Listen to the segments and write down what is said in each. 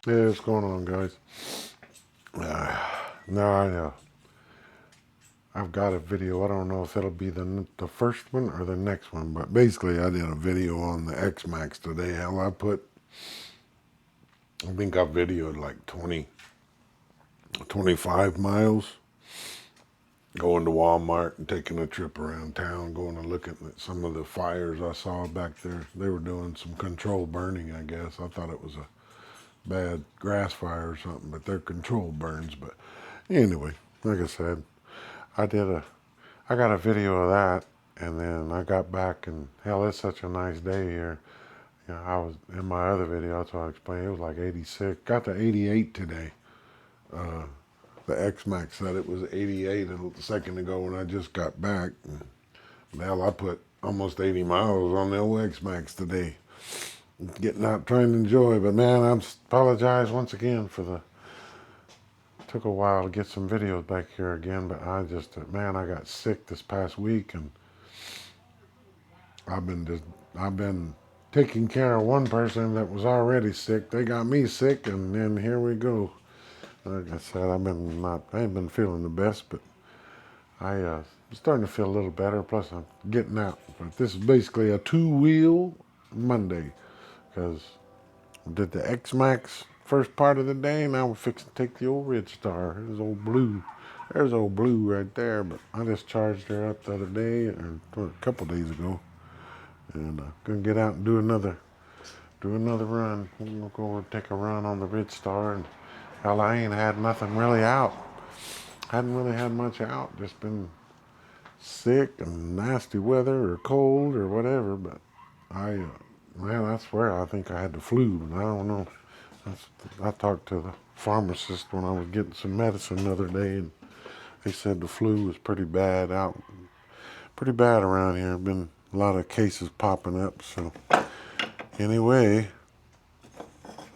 Yeah, what's going on, guys? No, I've got a video. I don't know if it'll be the first one or the next one, but basically, I did a video on the X Max today. Hell, I think I videoed like 20, 25 miles going to Walmart and taking a trip around town, going and looking at some of the fires I saw back there. They were doing some controlled burning, I guess. I thought it was a bad grass fire or something, but they're controlled burns. But anyway, like I said, I did a I got a video of that, and then I got back, and hell, it's such a nice day here. You know, I was in my other video, that's what I explained. It was like 86. Got to 88 today. Uh, the X Max said it was 88 a second ago when I just got back. And hell, I put almost 80 miles on the old X Max today. Getting out trying to enjoy, but man, I apologize once again for the. Took a while to get some videos back here again, but man, I got sick this past week, and I've been taking care of one person that was already sick. They got me sick, and then here we go. Like I said, I ain't been feeling the best, but I'm starting to feel a little better. Plus, I'm getting out. But this is basically a two-wheel Monday, because I did the X Max first part of the day. Now we're fixing to take the old Ridstar. There's old Blue. There's old Blue right there. But I just charged her up the other day, or a couple days ago, and gonna get out and do another run. We'll go and take a run on the Ridstar. And hell, I ain't had nothing really out. Hadn't really had much out. Just been sick and nasty weather or cold or whatever. But man, I swear I think I had the flu. And I don't know. I talked to the pharmacist when I was getting some medicine the other day, and they said the flu was pretty bad around here. Been a lot of cases popping up. So anyway,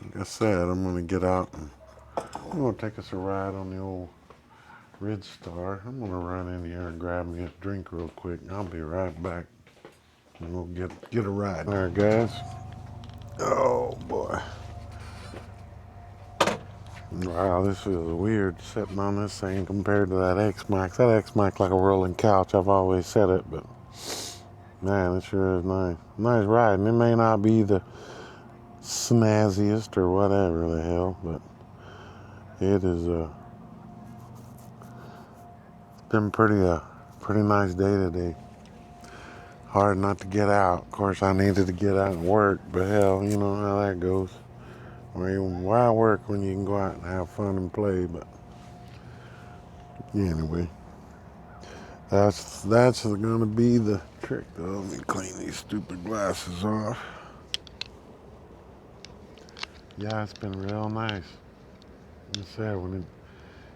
like I said, I'm gonna get out and I'm gonna take us a ride on the old Ridstar. I'm gonna run in here and grab me a drink real quick. I'll be right back. And we'll get a ride. All right, guys. Oh boy. Wow, this feels weird sitting on this thing compared to that X Max. That X Max like a rolling couch. I've always said it, but man, it sure is nice. Nice ride. And it may not be the snazziest or whatever the hell, but it is been pretty nice day today. Hard not to get out. Of course, I needed to get out and work, but hell, you know how that goes. Why work when you can go out and have fun and play? But anyway, that's gonna be the trick. Though. Let me clean these stupid glasses off. Yeah, it's been real nice. Like I said,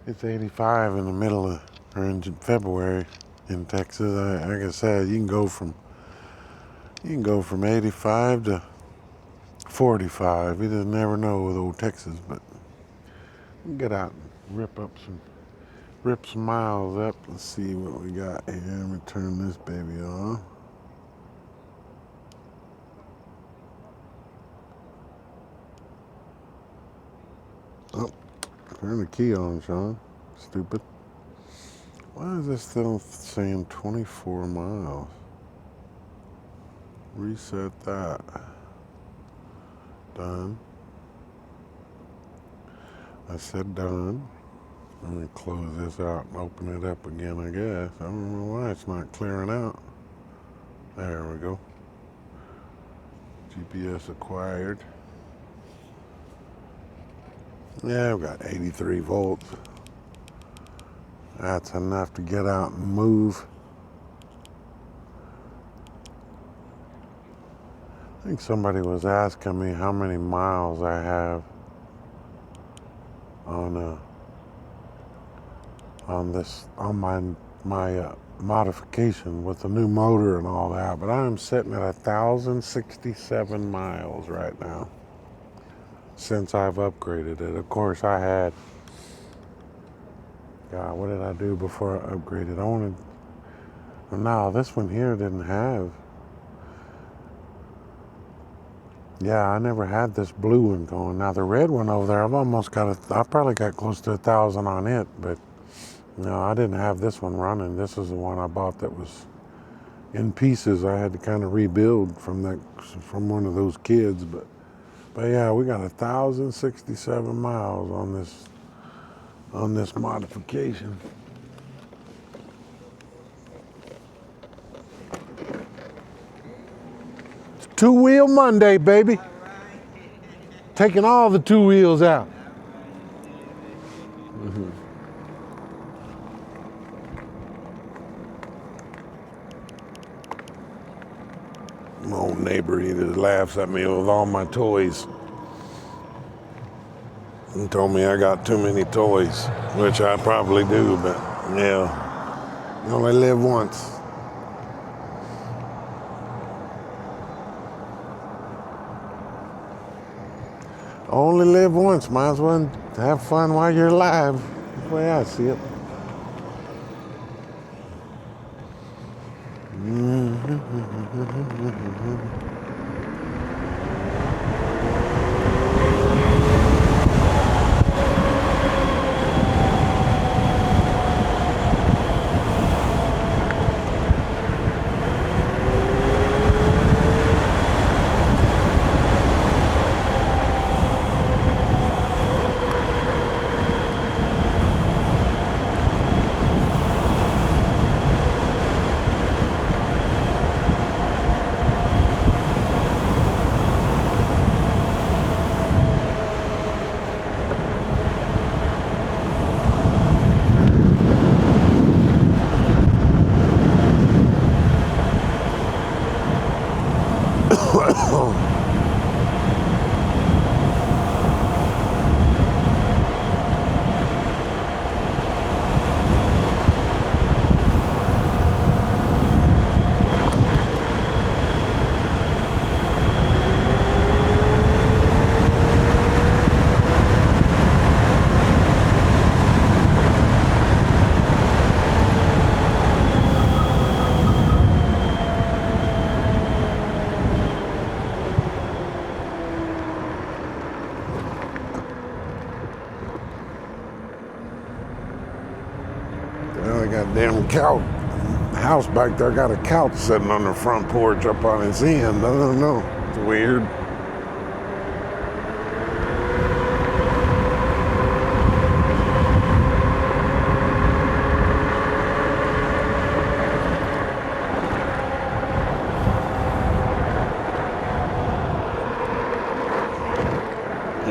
it's 85 in the middle of or in February in Texas. Like I said, you can go from 85 to 45. You just never know with old Texas, but get out and rip some miles up. Let's see what we got here. Let me turn this baby on. Oh, turn the key on, Sean. Stupid. Why is this still saying 24 miles? Reset that. Done. I said done. Let me close this out and open it up again, I guess. I don't know why it's not clearing out. There we go. GPS acquired. Yeah, I've got 83 volts. That's enough to get out and move. I think somebody was asking me how many miles I have on my modification with the new motor and all that, but I'm sitting at 1,067 miles right now since I've upgraded it. Of course, God, what did I do before I upgraded? No, this one here didn't have. Yeah, I never had this blue one going. Now the red one over there, I probably got close to 1,000 on it, but no, I didn't have this one running. This is the one I bought that was in pieces. I had to kind of rebuild from one of those kids, but yeah, we got 1,067 miles on this modification. It's two-wheel Monday, baby. Taking all the two wheels out. My old neighbor, he just laughs at me with all my toys. He told me I got too many toys, which I probably do, but yeah, you only live once. Only live once, might as well have fun while you're alive. That's the way I see it. Well, they got a damn couch. House back there got a couch sitting on the front porch up on its end. I don't know. It's weird.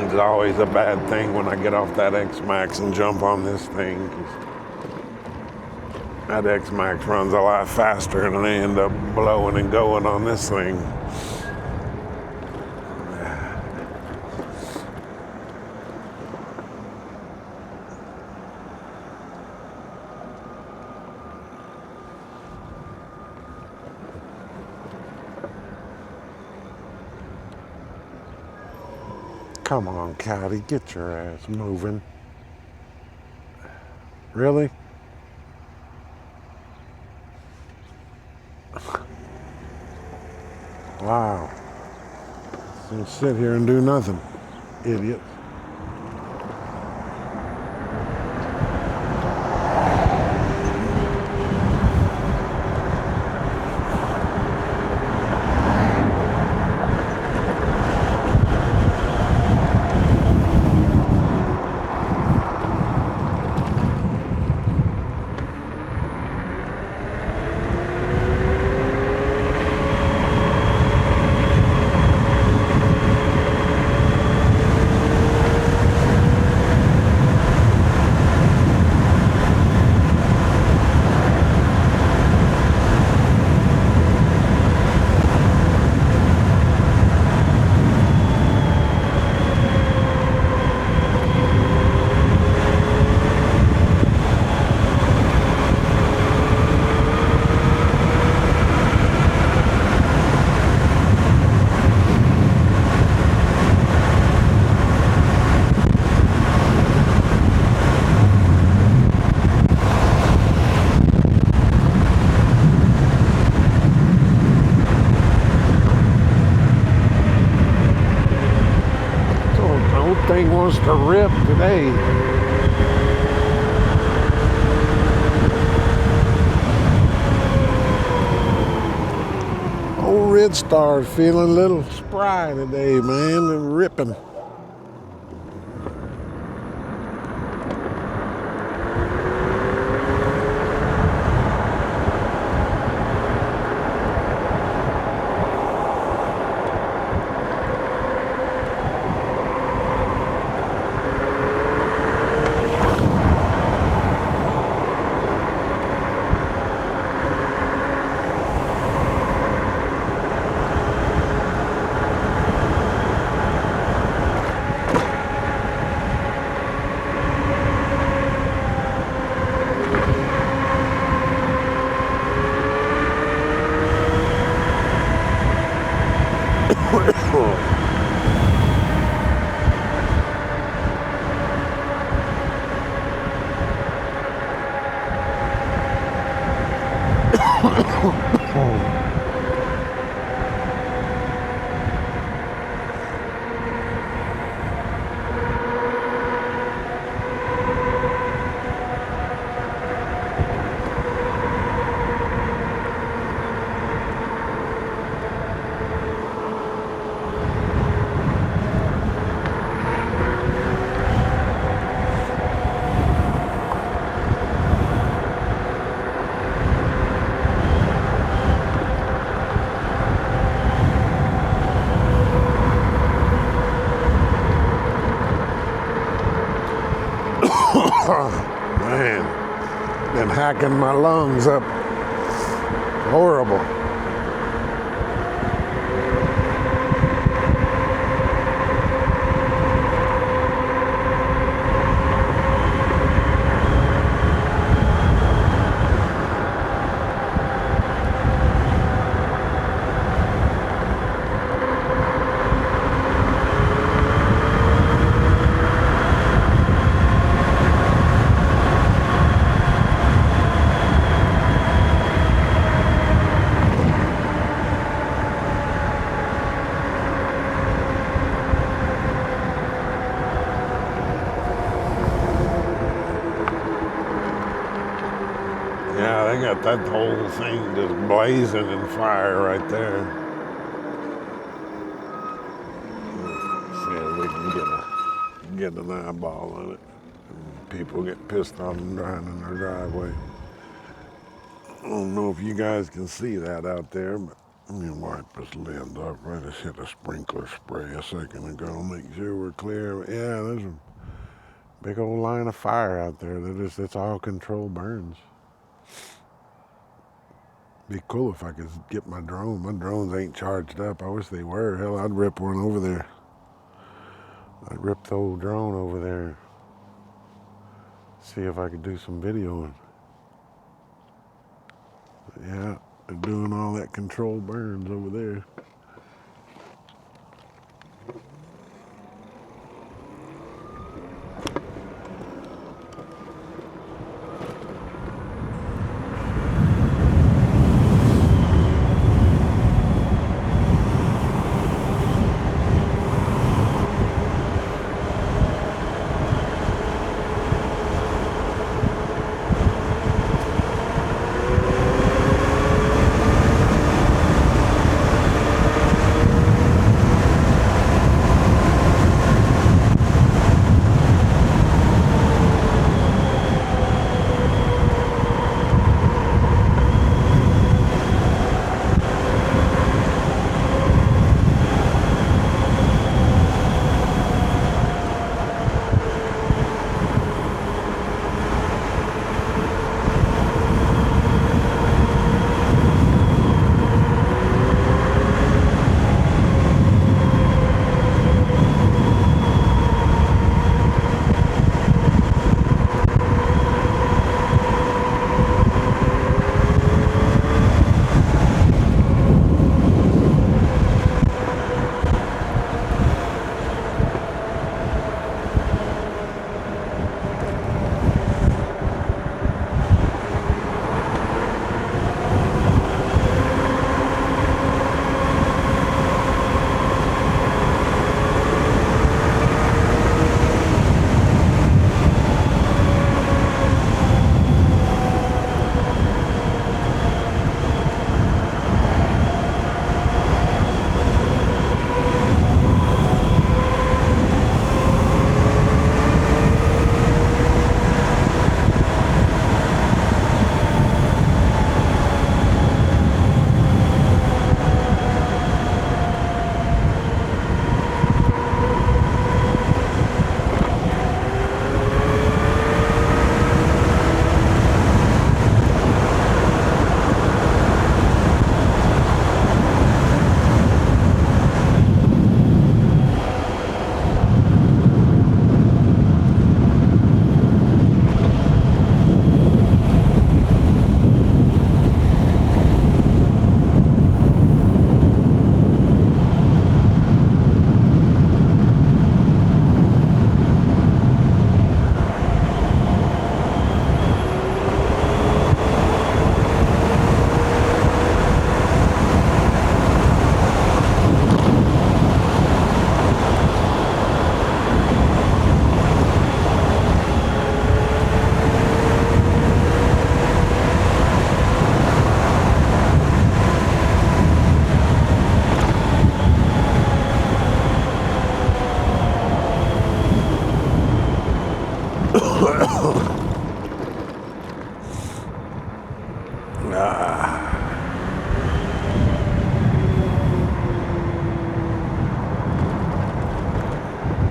It's always a bad thing when I get off that X-Max and jump on this thing. That X-Max runs a lot faster and I end up blowing and going on this thing. Come on, Cowdy, get your ass moving. Really? Wow. Just sit here and do nothing, idiot. thing wants to rip today. Old Ridstar feeling a little spry today, man, and ripping. Man, been hacking my lungs up. Horrible. Yeah, they got that whole thing just blazing in fire right there. Let's see if we can get an eyeball on it. People get pissed off and driving in their driveway. I don't know if you guys can see that out there, but let me wipe this lid off. I just hit a sprinkler spray a second ago. Make sure we're clear. Yeah, there's a big old line of fire out there. It's all controlled burns. Be cool if I could get my drone. My drones ain't charged up. I wish they were. Hell, I'd rip one over there. I'd rip the old drone over there. See if I could do some videoing. Yeah, they're doing all that controlled burns over there.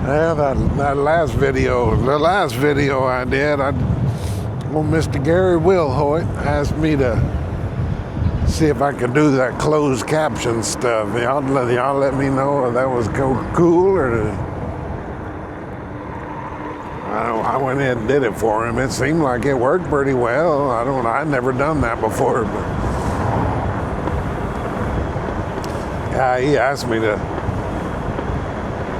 Yeah, that last video, the last video I did, well, Mr. Gary Wilhoit asked me to see if I could do that closed caption stuff. Y'all let me know if that was cool or I went ahead and did it for him. It seemed like it worked pretty well. I'd never done that before, but yeah, he asked me to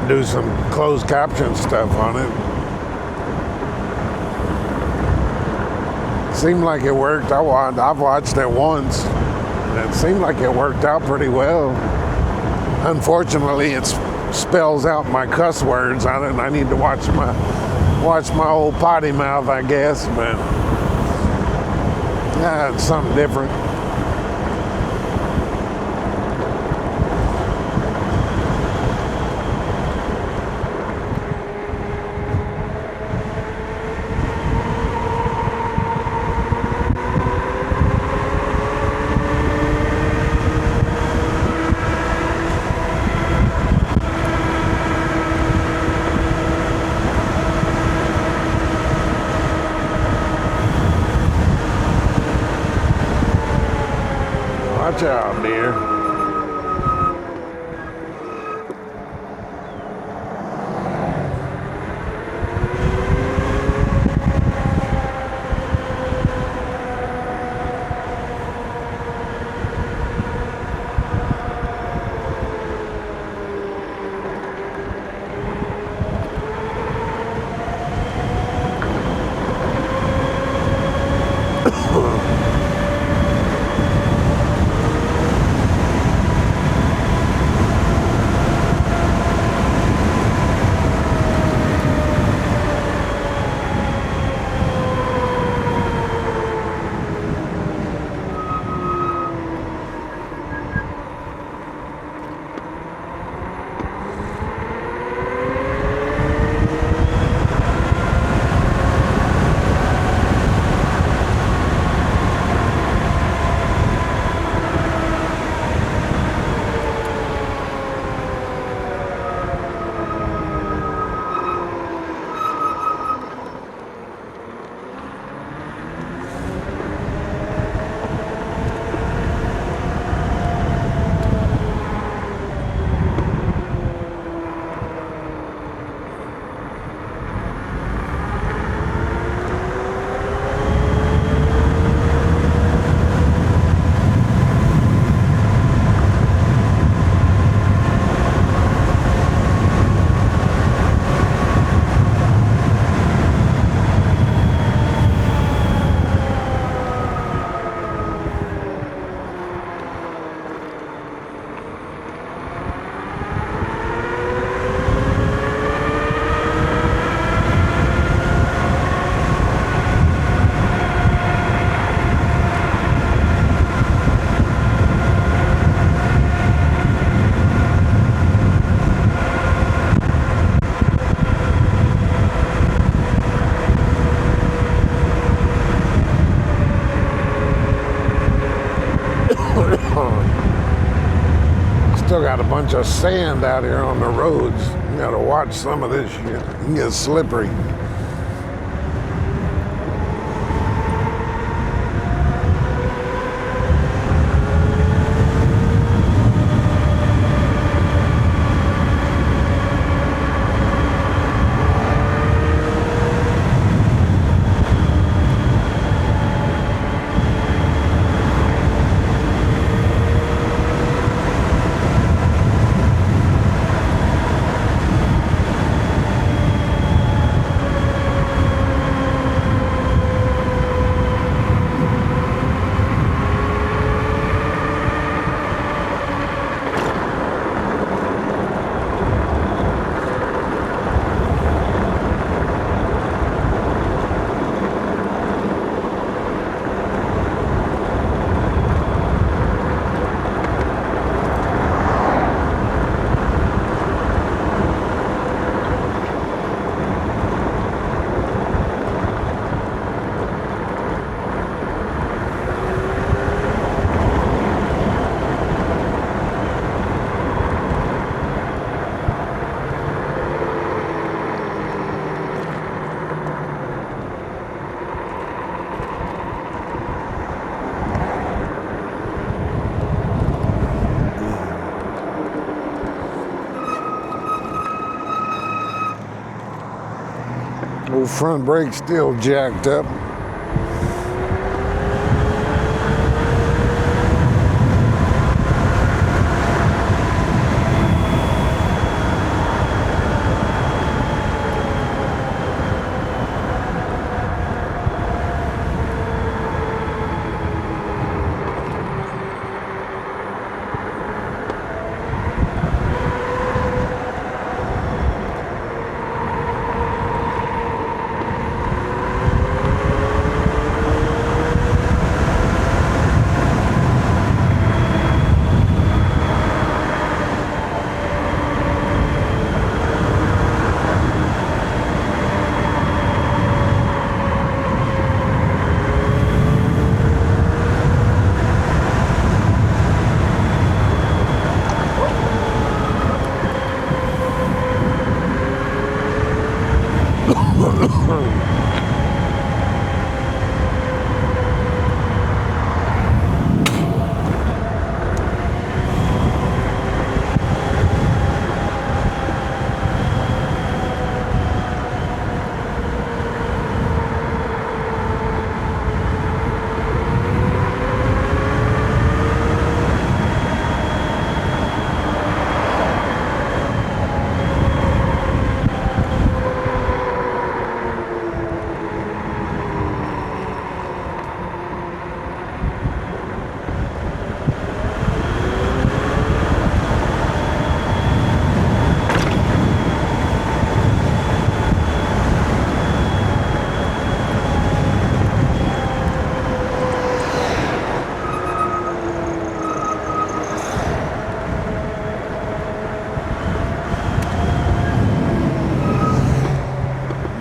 do some closed caption stuff on it. Seemed like it worked. I've watched it once, and it seemed like it worked out pretty well. Unfortunately, it spells out my cuss words on it, and I need to watch my old potty mouth, I guess. But yeah, it's something different. Watch out, dear. Still got a bunch of sand out here on the roads. You gotta watch some of this shit. You can get slippery. Old front brake still jacked up.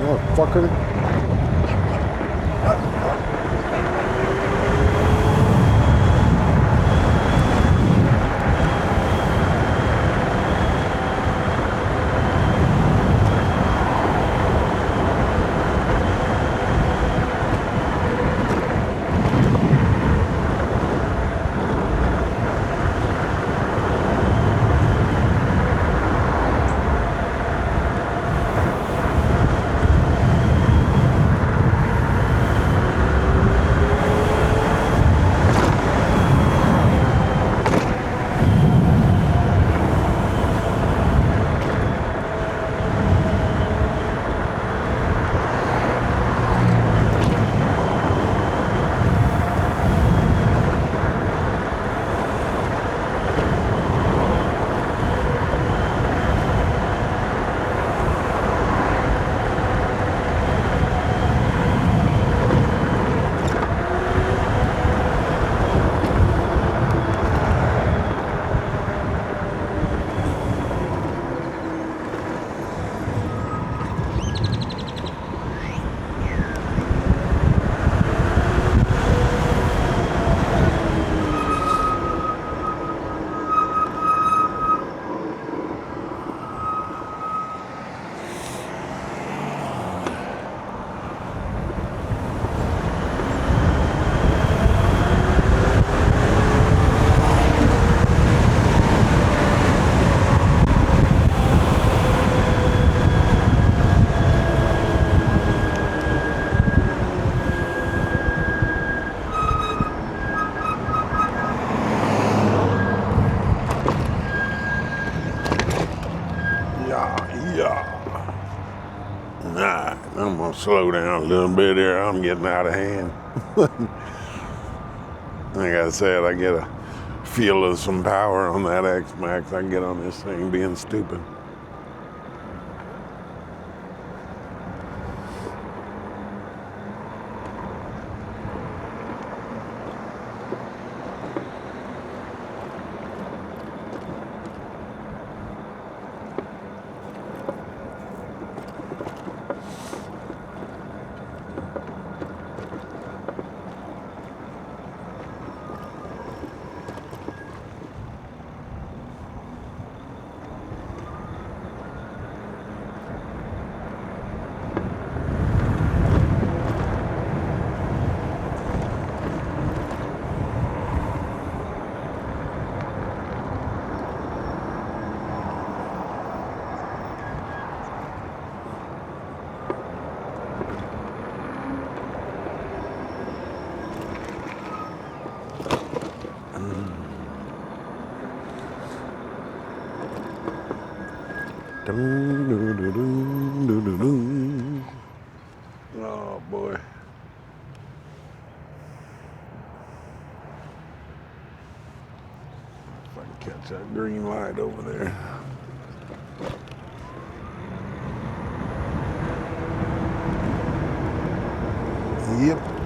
Motherfucker. Alright, I'm gonna slow down a little bit here. I'm getting out of hand. Like I said, I get a feel of some power on that X-Max. I can get on this thing being stupid. Watch that green light over there. Yep.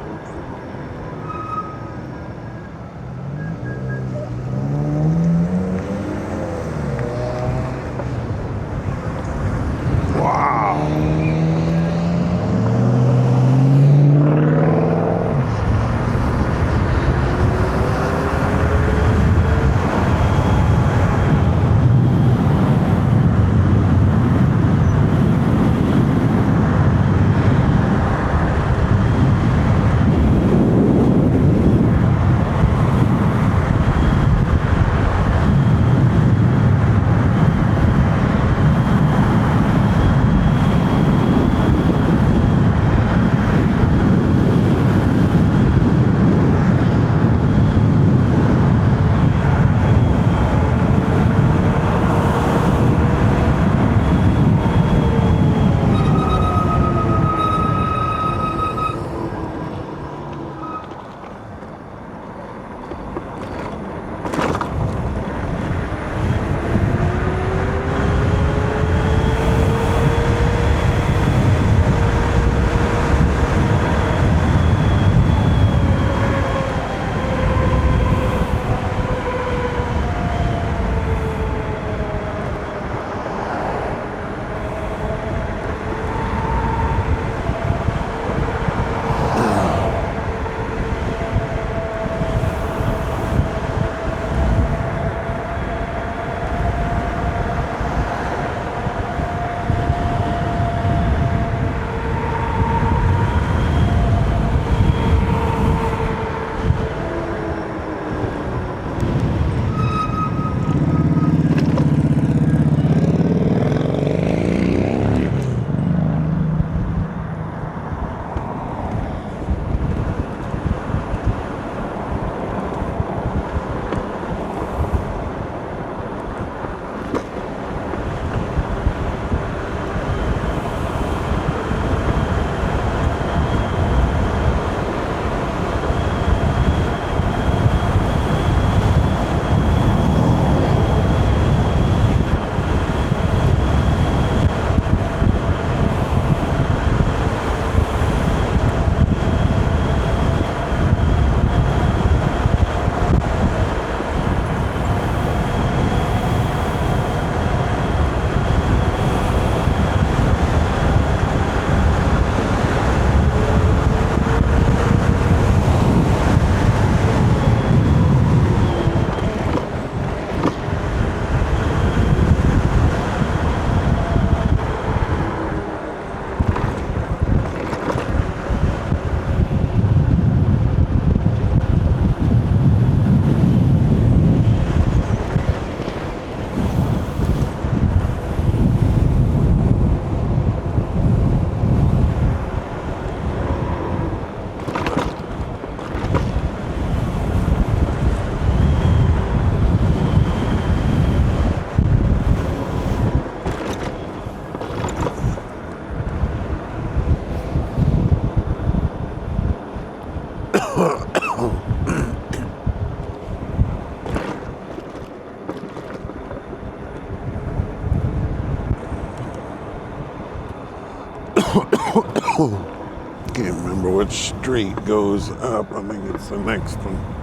Can't remember which street goes up. I think it's the next one.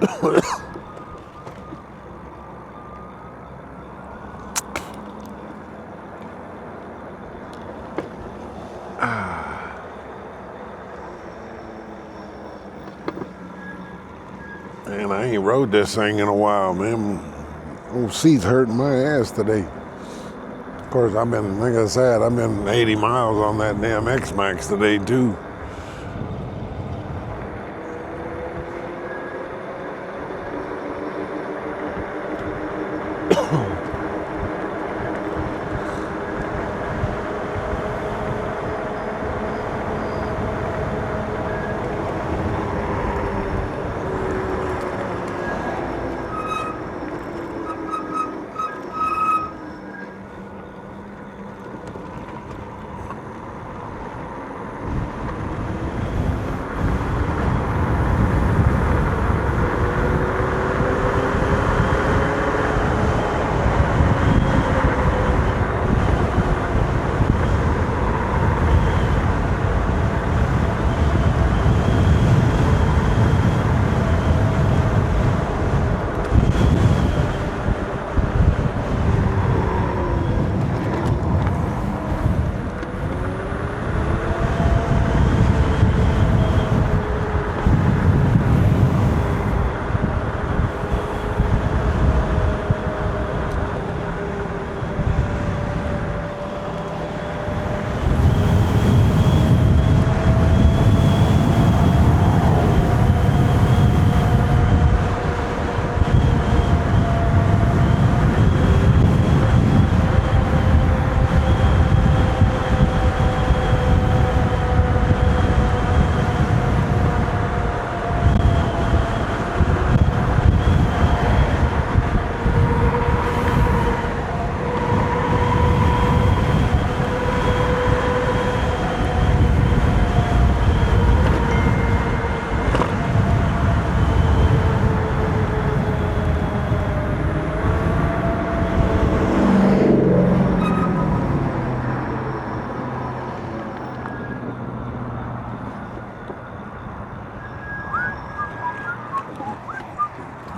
Man, I ain't rode this thing in a while, man. Old seat's hurting my ass today. Of course, I've been, like I said, I've been 80 miles on that damn X-Max today, too.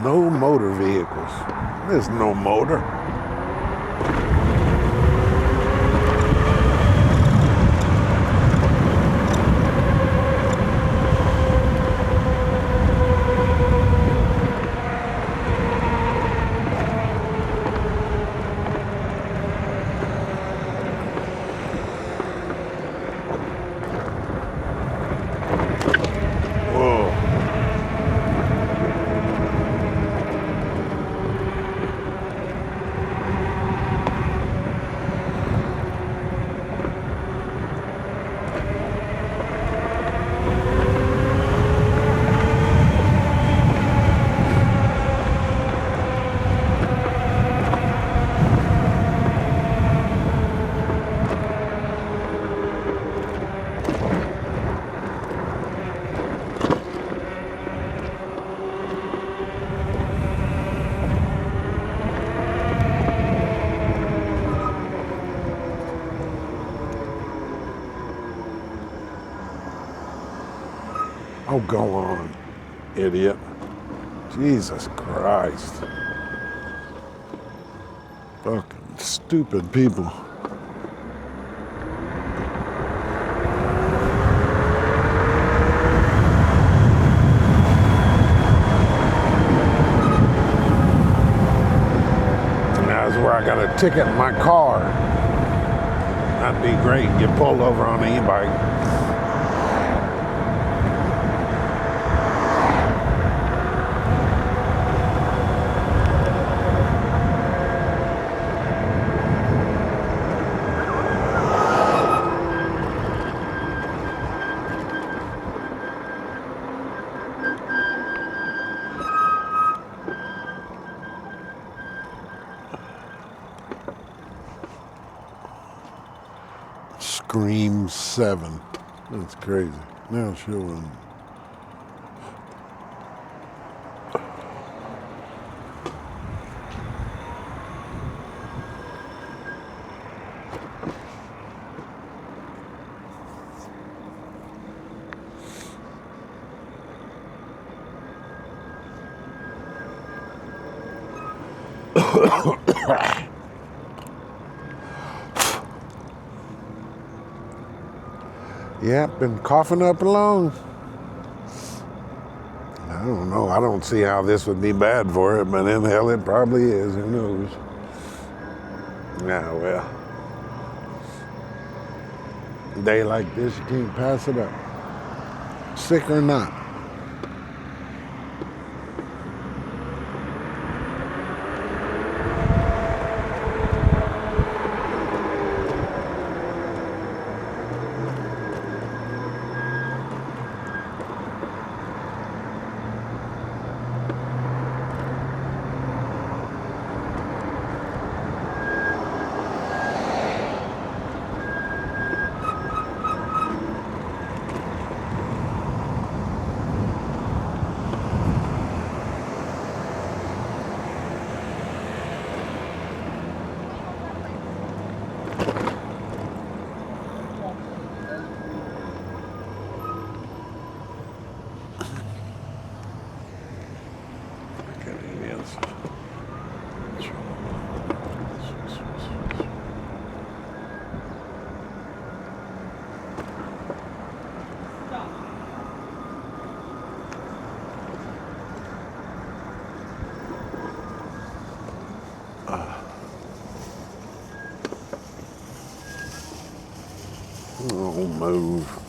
No motor vehicles. There's no motor. Whoa. Oh, go on, idiot. Jesus Christ. Fucking stupid people. And that's where I got a ticket in my car. That'd be great. Get pulled over on an e-bike. Scream 7. That's crazy. Now showing. Yep, been coughing up a lung. I don't know. I don't see how this would be bad for it, but in hell it probably is. Who knows? Yeah, well. A day like this, you can't pass it up. Sick or not. Oh, move.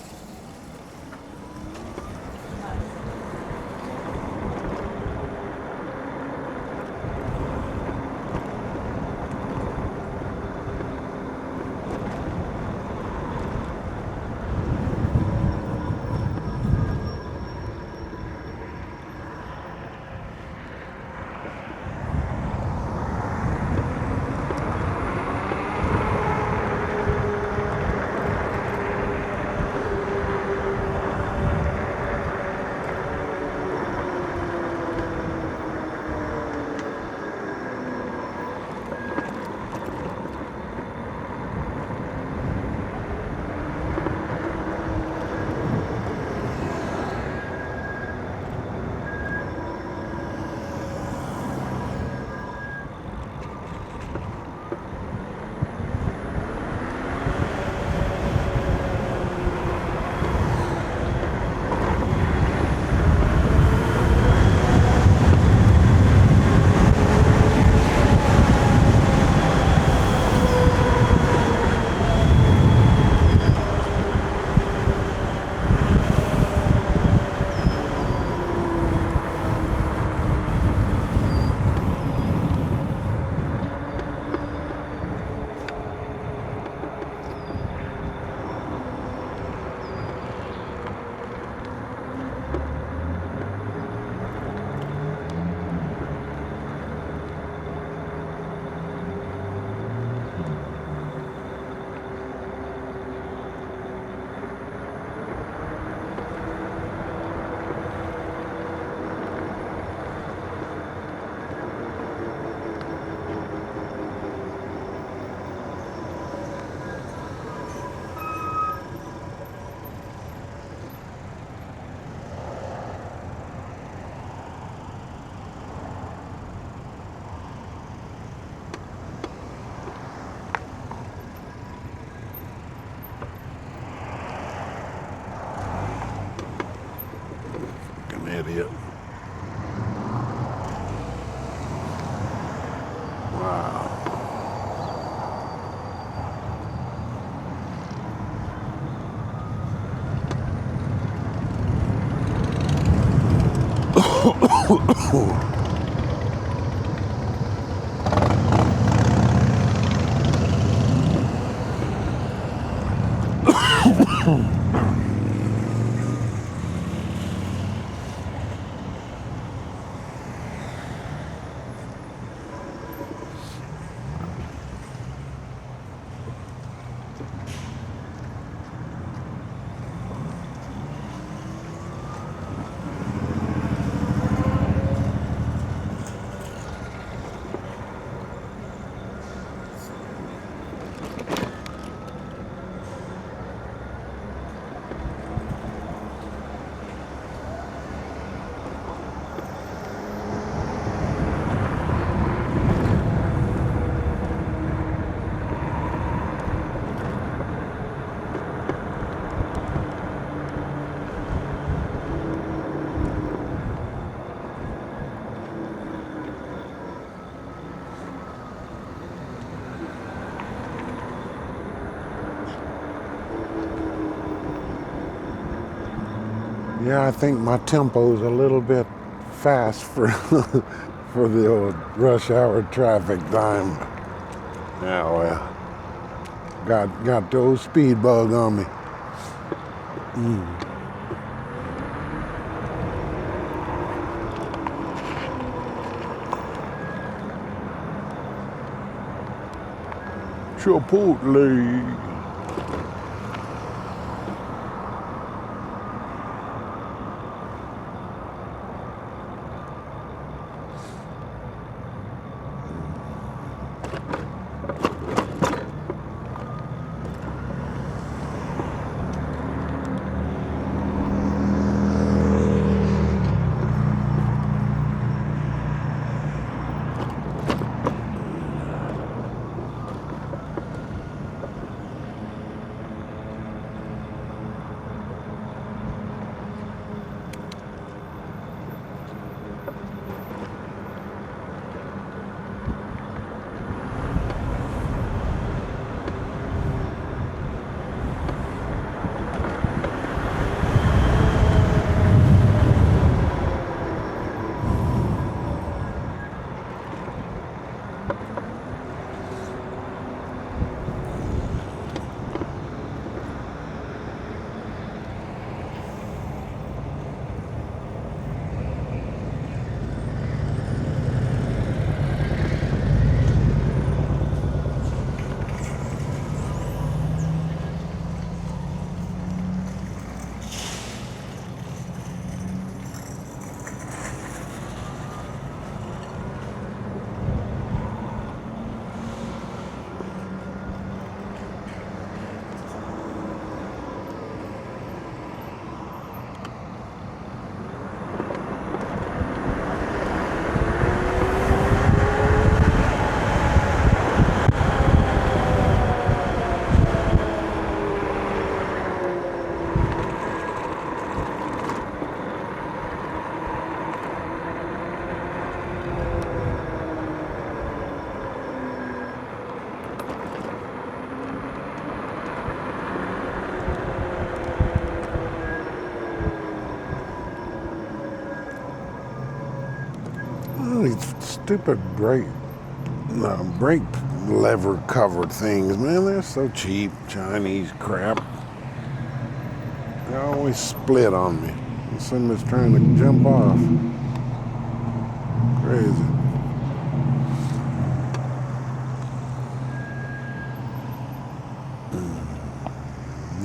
Idiot. Wow. Yeah, I think my tempo's a little bit fast for for the old rush hour traffic time. Yeah, well, got the old speed bug on me. Chipotle. Oh, these stupid brake lever covered things, man. They're so cheap. Chinese crap. They always split on me. And somebody's trying to jump off. Crazy.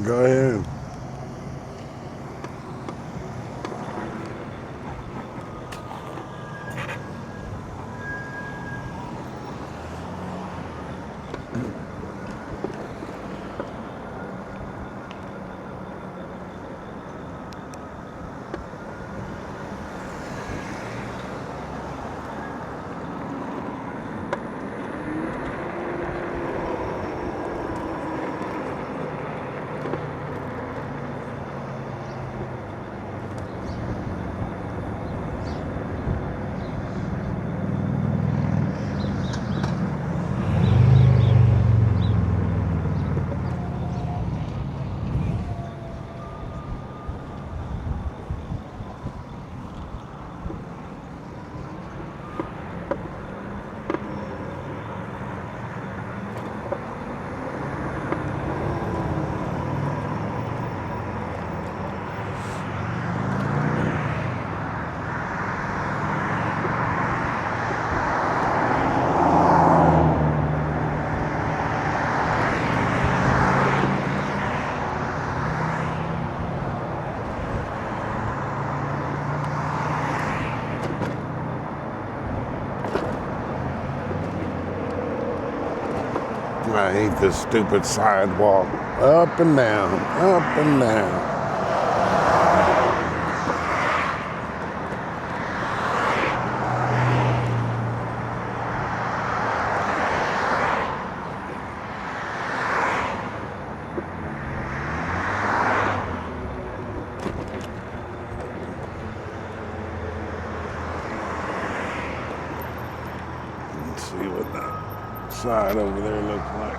Go ahead. I hate this stupid sidewalk. Up and down, up and down. Let's see what that side over there looks like.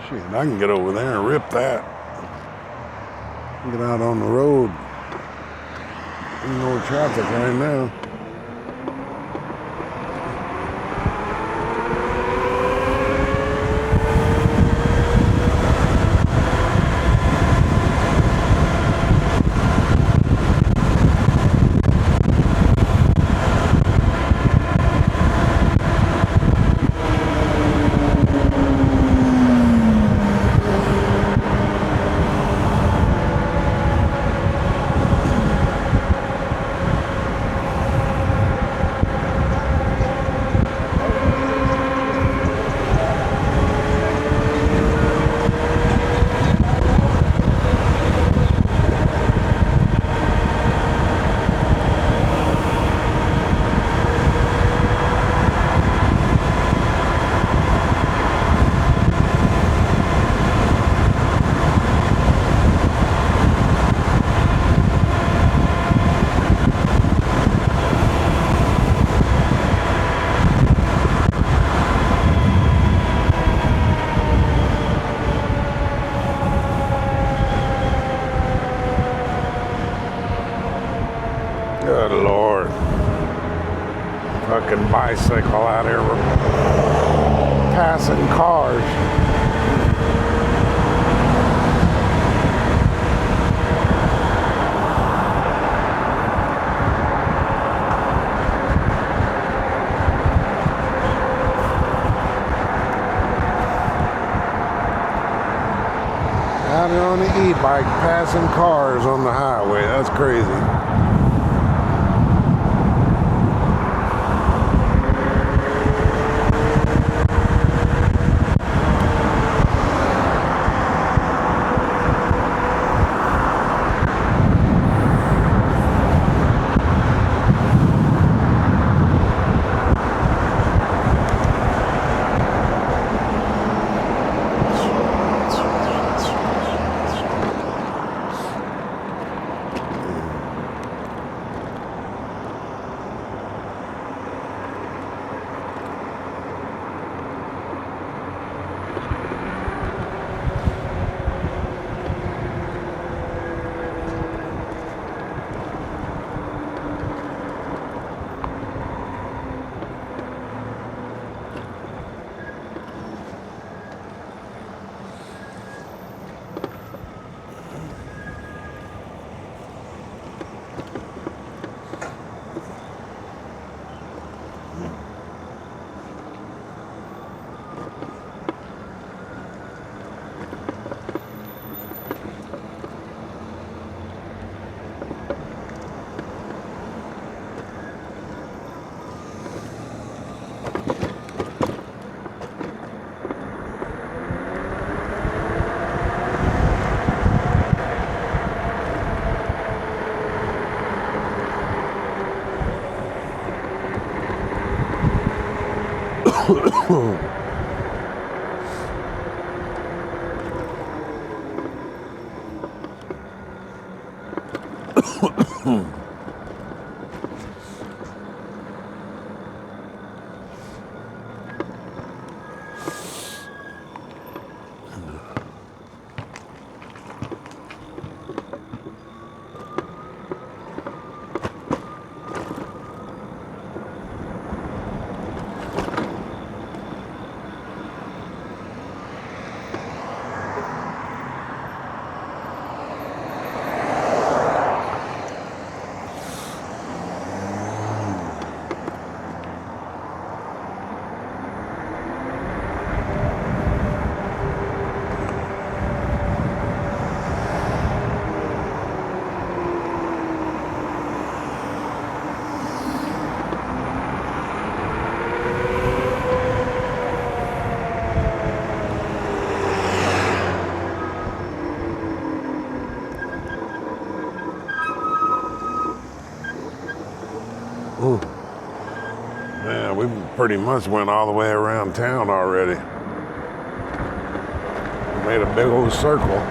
Shit, I can get over there and rip that. Get out on the road. No traffic right now. Good Lord. Fucking bicycle out here passing cars. Out here on the e-bike passing cars on the highway. That's crazy. Ooh. Man, we pretty much went all the way around town already. Made a big old circle.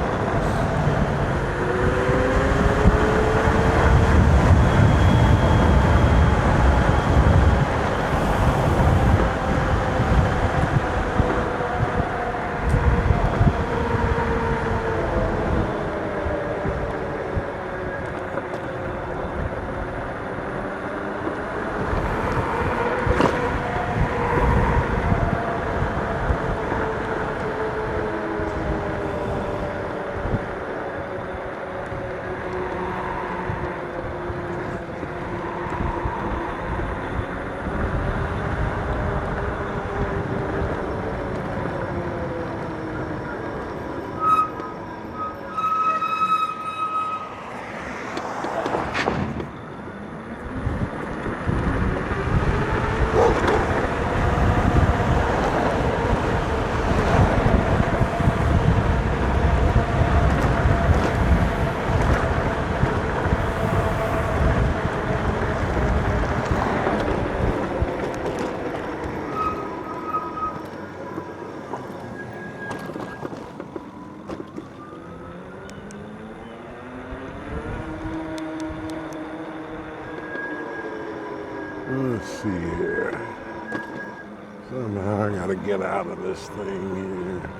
Let's see here. Somehow I gotta get out of this thing here.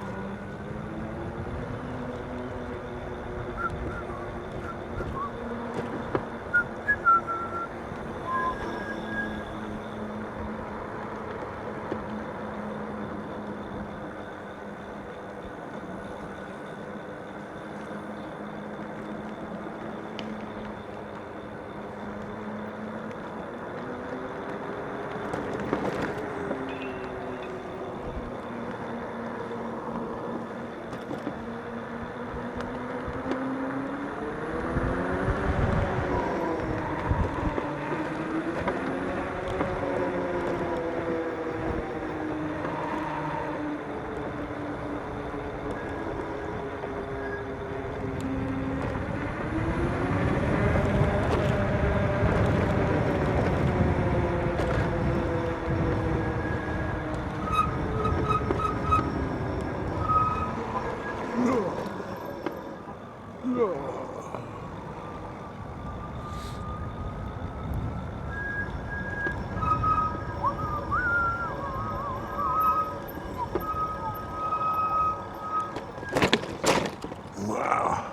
Wow.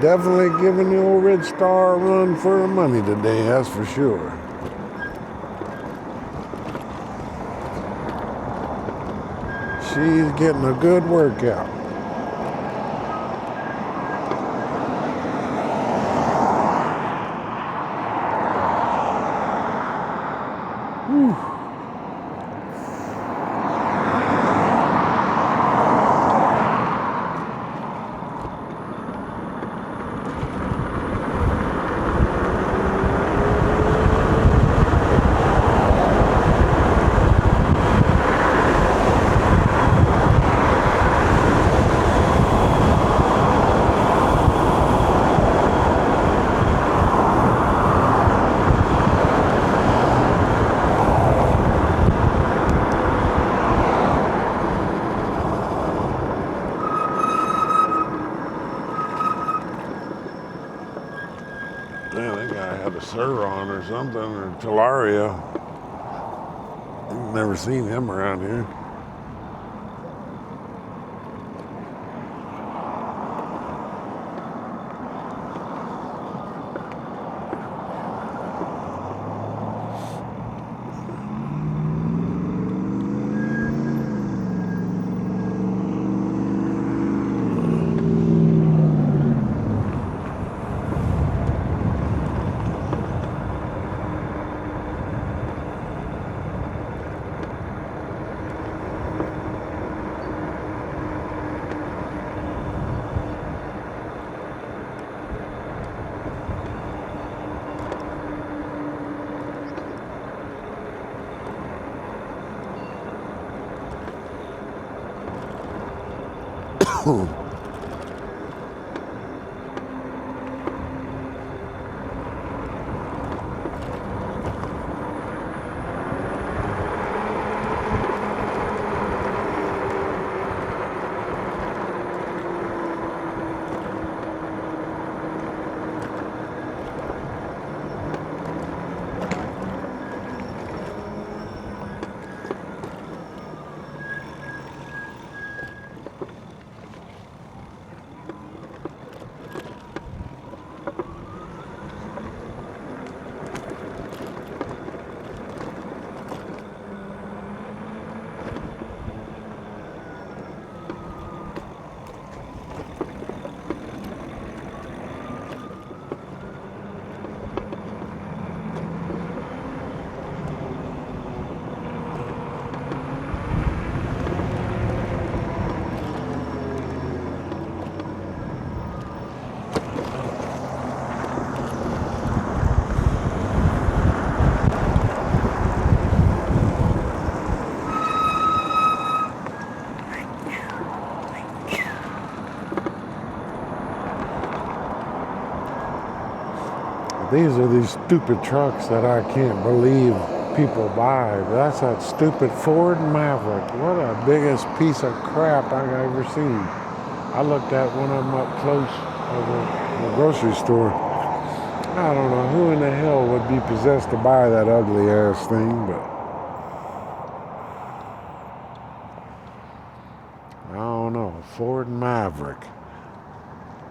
Definitely giving the old Ridstar a run for her money today, that's for sure. She's getting a good workout. Whew. Man, that guy had a Suron or something, or Talaria. I've never seen him around here. These are these stupid trucks that I can't believe people buy. That's that stupid Ford Maverick. What a biggest piece of crap I've ever seen. I looked at one of them up close over the grocery store. I don't know who in the hell would be possessed to buy that ugly ass thing, but I don't know. Ford Maverick.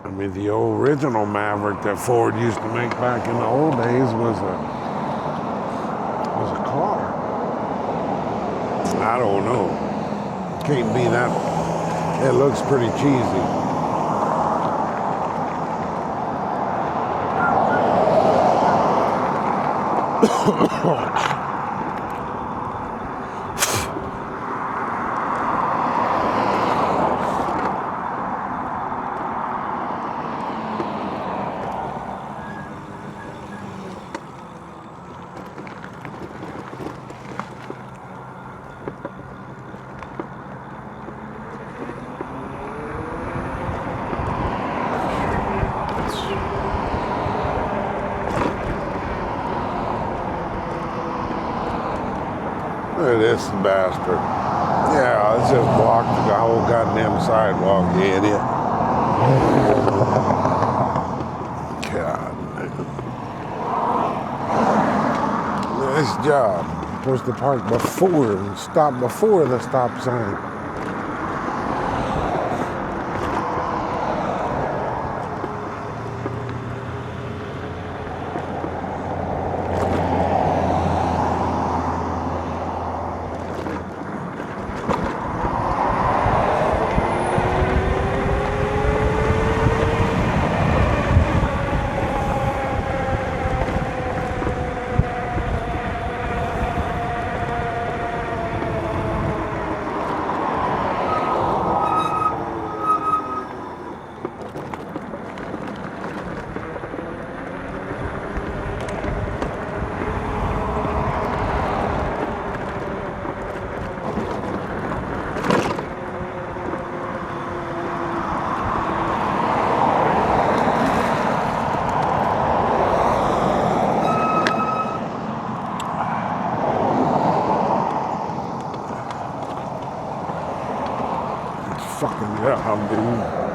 I mean, the original Maverick that Ford used to make back in the old days was a car. I don't know. Can't be that. It looks pretty cheesy. Look at this bastard. Yeah, let's just block the whole goddamn sidewalk, you idiot. God. Nice job. I'm supposed to park before and stop before the stop sign. Fucking yeah, dude.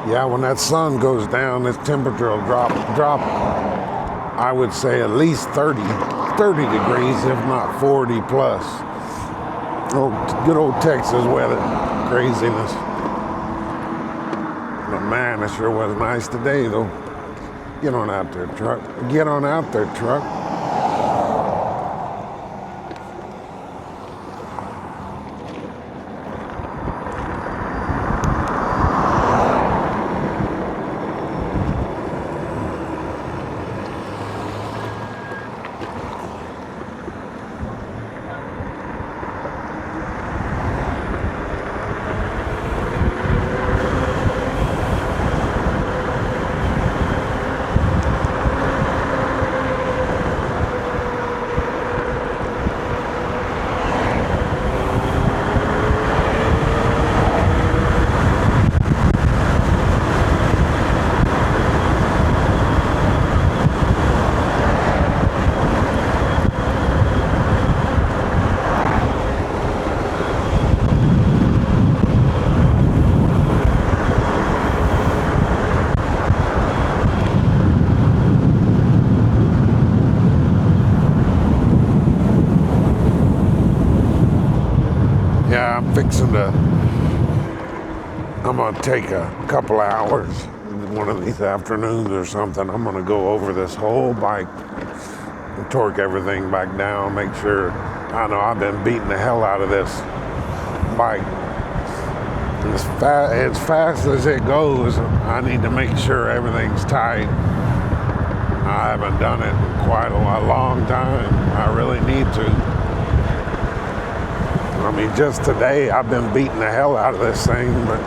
Yeah, when that sun goes down, this temperature will drop, I would say at least 30 degrees, if not 40 plus. Oh, good old Texas weather, craziness. But man, it sure was nice today, though. Get on out there, truck. Get on out there, truck. I'm gonna take a couple of hours, one of these afternoons or something. I'm gonna go over this whole bike and torque everything back down, make sure. I know I've been beating the hell out of this bike. As fast as it goes, I need to make sure everything's tight. I haven't done it in quite a long time. I really need to. I mean, just today I've been beating the hell out of this thing, but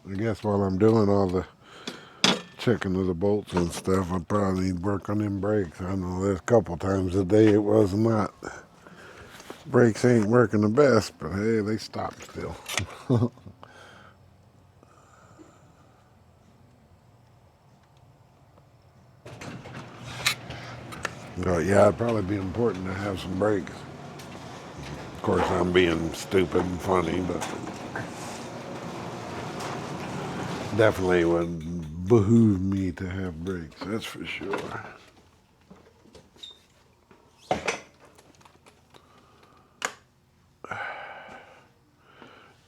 I guess while I'm doing all the checking of the bolts and stuff, I probably need to work on them brakes. I know there's a couple times a day it was not. Brakes ain't working the best, but hey, they stopped still. But yeah, it'd probably be important to have some brakes. Of course, I'm being stupid and funny, but definitely would behoove me to have brakes, that's for sure.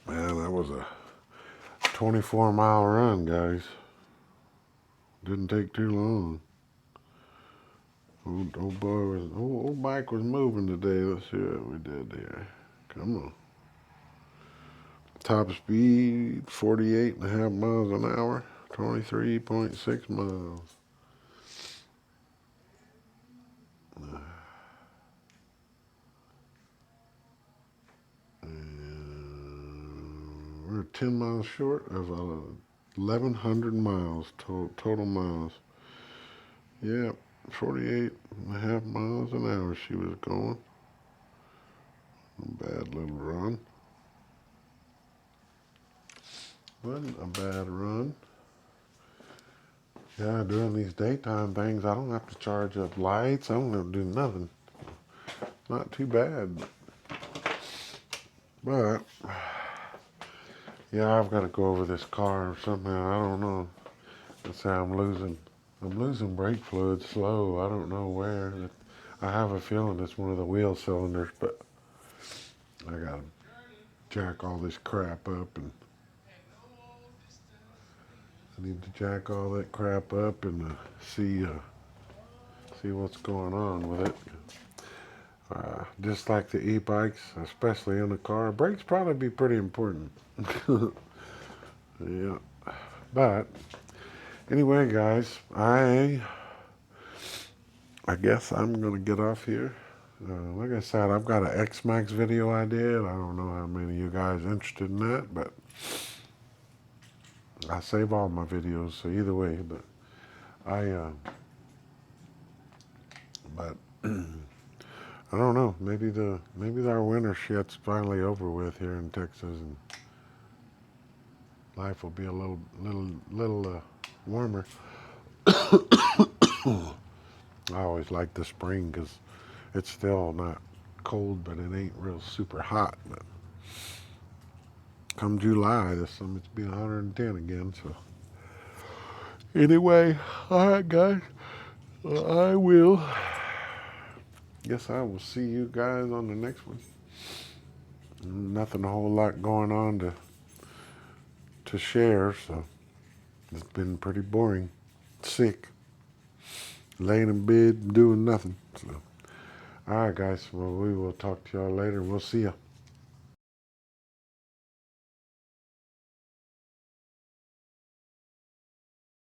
Man, that was a 24-mile run, guys. Didn't take too long. Old boy was, old bike was moving today. Let's see what we did here. Come on. Top speed, 48.5 miles an hour, 23.6 miles. And we're 10 miles short of 1,100 miles, total miles. Yeah, 48.5 miles an hour she was going. A bad little run. Wasn't a bad run. Yeah, doing these daytime things, I don't have to charge up lights. I don't have to do nothing. Not too bad. But, yeah, I've got to go over this car or something. I don't know. Let's say I'm losing brake fluid slow. I don't know where. I have a feeling it's one of the wheel cylinders, but I got to jack all this crap up, and I need to jack all that crap up and see what's going on with it. Just like the e-bikes, especially in the car, brakes probably be pretty important. Yeah, but anyway, guys, I guess I'm gonna get off here. Like I said, I've got an X-Max video I did. I don't know how many of you guys are interested in that, but I save all my videos, so either way. But but I don't know. Maybe our winter shit's finally over with here in Texas, and life will be a little warmer. I always like the spring because it's still not cold, but it ain't real super hot. But come July, this summer's be 110 again. So anyway, all right, guys. I will. Guess I will see you guys on the next one. Nothing a whole lot going on to share, so it's been pretty boring. Sick. Laying in bed doing nothing. So, all right, guys. Well, we will talk to y'all later. We'll see ya.